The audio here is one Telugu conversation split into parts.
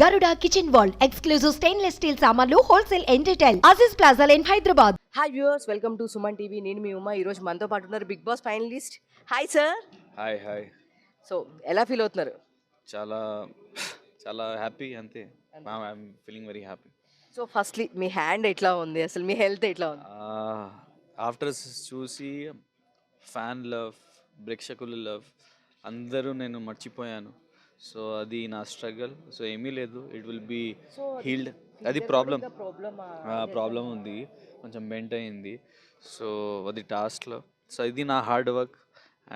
Garuda Kitchen World exclusive stainless steel సామాన్లు wholesale and retail Aziz Plaza in Hyderabad. Hi viewers, welcome to Suman TV. నేను మీ ఉమా. ఈరోజు మనతో పాటు ఉన్నారు Bigg Boss finalist. Hi sir. Hi so ఎలా ఫీల్ అవుతున్నారు? చాలా చాలా హ్యాపీ అంతే. I'm feeling very happy. So firstly మీ హ్యాండ్ ఎట్లా ఉంది, అసలు మీ హెల్త్ ఎట్లా ఉంది? ఆఫ్టర్ చూసి ఫ్యాన్ లవ్, ప్రేక్షకుల లవ్ అందరూ నేను మర్చిపోయాను. సో అది నా స్ట్రగల్. సో ఏమీ లేదు, ఇట్ విల్ బీ హీల్డ్. అది ప్రాబ్లం ఉంది, కొంచెం బెంట్ అయింది. సో అది టాస్క్లో. సో ఇది నా hard work,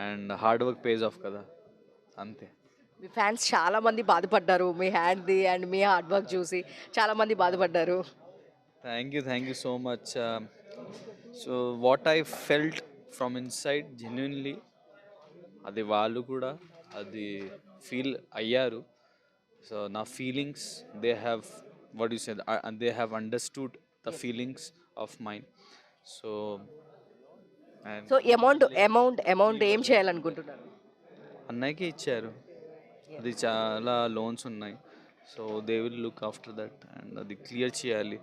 and hard work page of కదా, అంతే. మీ ఫ్యాన్స్ చాలా మంది బాధపడ్డారు మీ హ్యాండ్ది అండ్ మీ హార్డ్ వర్క్ చూసి, చాలా మంది బాధపడ్డారు. Thank you so much. So what I felt from inside genuinely, అది వాళ్ళు కూడా అది ఫీల్ అయ్యారు. సో నా feelings they have what you said, they have understood the feelings of mind. So so amount ఏం చేయాలనుకుంటున్నారు? అన్నయ్యకి ఇచ్చారు, అది చాలా లోన్స్ ఉన్నాయి. So they will look after that, and అది క్లియర్ చేయాలి.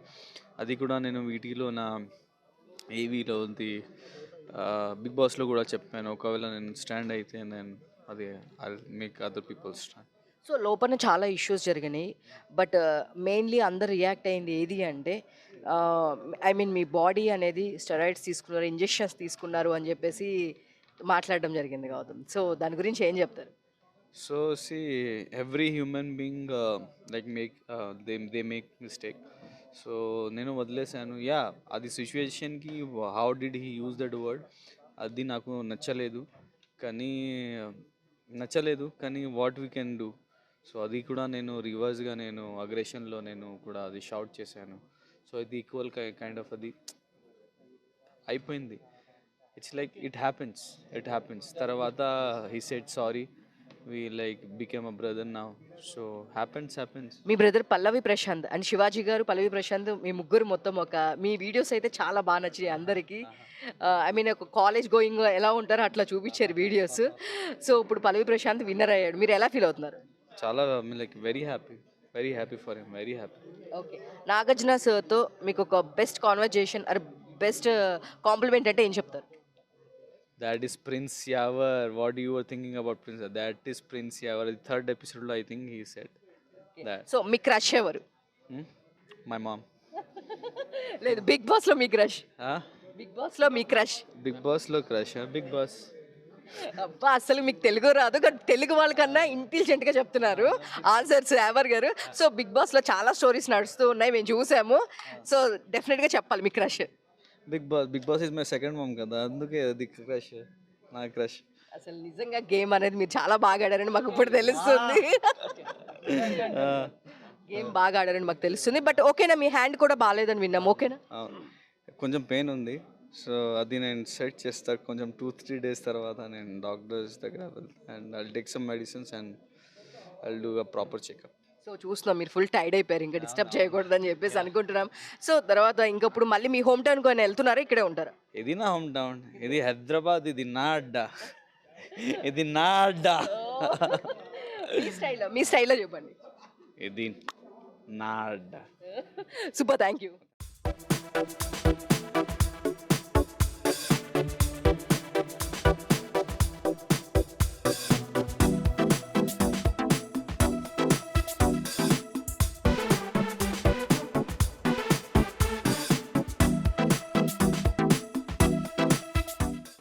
అది కూడా నేను వీటిలో నా ఏవీలో ఉంది, బిగ్ బాస్లో కూడా చెప్పాను. ఒకవేళ నేను స్టాండ్ అయితే నేను అది I make other people stand. So లోపల చాలా ఇష్యూస్ జరిగినాయి, బట్ మెయిన్లీ అందరు రియాక్ట్ అయింది ఏది అంటే, ఐ మీన్ మీ బాడీ అనేది స్టెరాయిడ్స్ తీసుకున్నారు, ఇంజెక్షన్స్ తీసుకున్నారు అని చెప్పేసి మాట్లాడడం జరిగింది గౌతమ్. సో దాని గురించి ఏం చెప్తారు? So see, every human being like they make mistake. So నేను వదిలేశాను. యా, అది సిచ్యువేషన్కి how did he use that word, అది నాకు నచ్చలేదు. కానీ what we can do. So అది కూడా నేను రివర్స్గా నేను అగ్రెషన్లో నేను కూడా అది షౌట్ చేశాను. సో ఇది ఈక్వల్ కైండ్ ఆఫ్ అది అయిపోయింది. It's like it happens. తర్వాత he said sorry, we like became a brother now. So happens. మీ బ్రదర్ పల్లవి ప్రశాంత్ అండ్ శివాజీ గారు, పల్లవి ప్రశాంత్, మీ ముగ్గురు మొత్తం మీ వీడియోస్ అయితే చాలా బాగా నచ్చినాయి అందరికీ. ఐ మీన్ ఒక కాలేజ్ గోయింగ్ ఎలా ఉంటారో అట్లా చూపించారు వీడియోస్. సో ఇప్పుడు పల్లవి ప్రశాంత్ విన్నర్ అయ్యాడు, మీరు ఎలా ఫీల్ అవుతున్నారు? చాలా like very happy for him, very happy. Okay, Nagarjuna సార్తో మీకు ఒక best conversation or best compliment అంటే ఏం చెప్తారు? That is Prince Yavar. What you were thinking about Prince? That is Prince Yavar. The third episode, I think he said that. So me crush ఎవరు? My mom. లేదు, బిగ్ బాస్ లో మీ క్రష్. బిగ్ బాస్ లో మీ crush? Big Boss lo crush. Big Boss. అబ్బా, అసలు మీకు తెలుగు రాదు, కానీ తెలుగు వాళ్ళకన్నా ఇంటెలిజెంట్గా చెప్తున్నారు ఆన్సర్స్ యావర్ గారు. సో బిగ్ బాస్లో చాలా స్టోరీస్ నడుస్తూ ఉన్నాయి, మేము చూసాము. సో డెఫినెట్గా చెప్పాలి మీ crush. Big Boss is my second mom కదా, అందుకే అది క్రష్, నా క్రష్. అసలు నిజంగా గేమ్ అనేది మీరు చాలా బాగా ఆడారని మాకు ఇప్పుడు తెలుస్తుంది. గేమ్ బాగా ఆడారని మాకు తెలుస్తుంది. బట్ ఓకేనా, మీ హ్యాండ్ కూడా బాగాలేదని విన్నాం, ఓకేనా? కొంచెం పెయిన్ ఉంది. సో అది నేను సెట్ చేస్తాను కొంచెం 2-3 days తర్వాత. నేను డాక్టర్స్ దగ్గర and I'll take some medicines and I'll do a proper checkup. So చూస్తున్నాం మీరు ఫుల్ టైర్డ్ అయిపోయారు, ఇంకా డిస్టర్బ్ చేయకూడదని చెప్పేసి అనుకుంటున్నాం. సో తర్వాత ఇంకప్పుడు మళ్ళీ మీ హోమ్ టౌన్ కొని వెళ్తున్నారా, ఇక్కడే ఉంటారా? ఇది నా హోమ్ టౌన్, ఇది హైదరాబాద్, ఇది నా అడ్డా, ఇది నా అడ్డా. మీ స్టైల్లో చెప్పండి. ఇది నా అడ్డా. Super, thank you.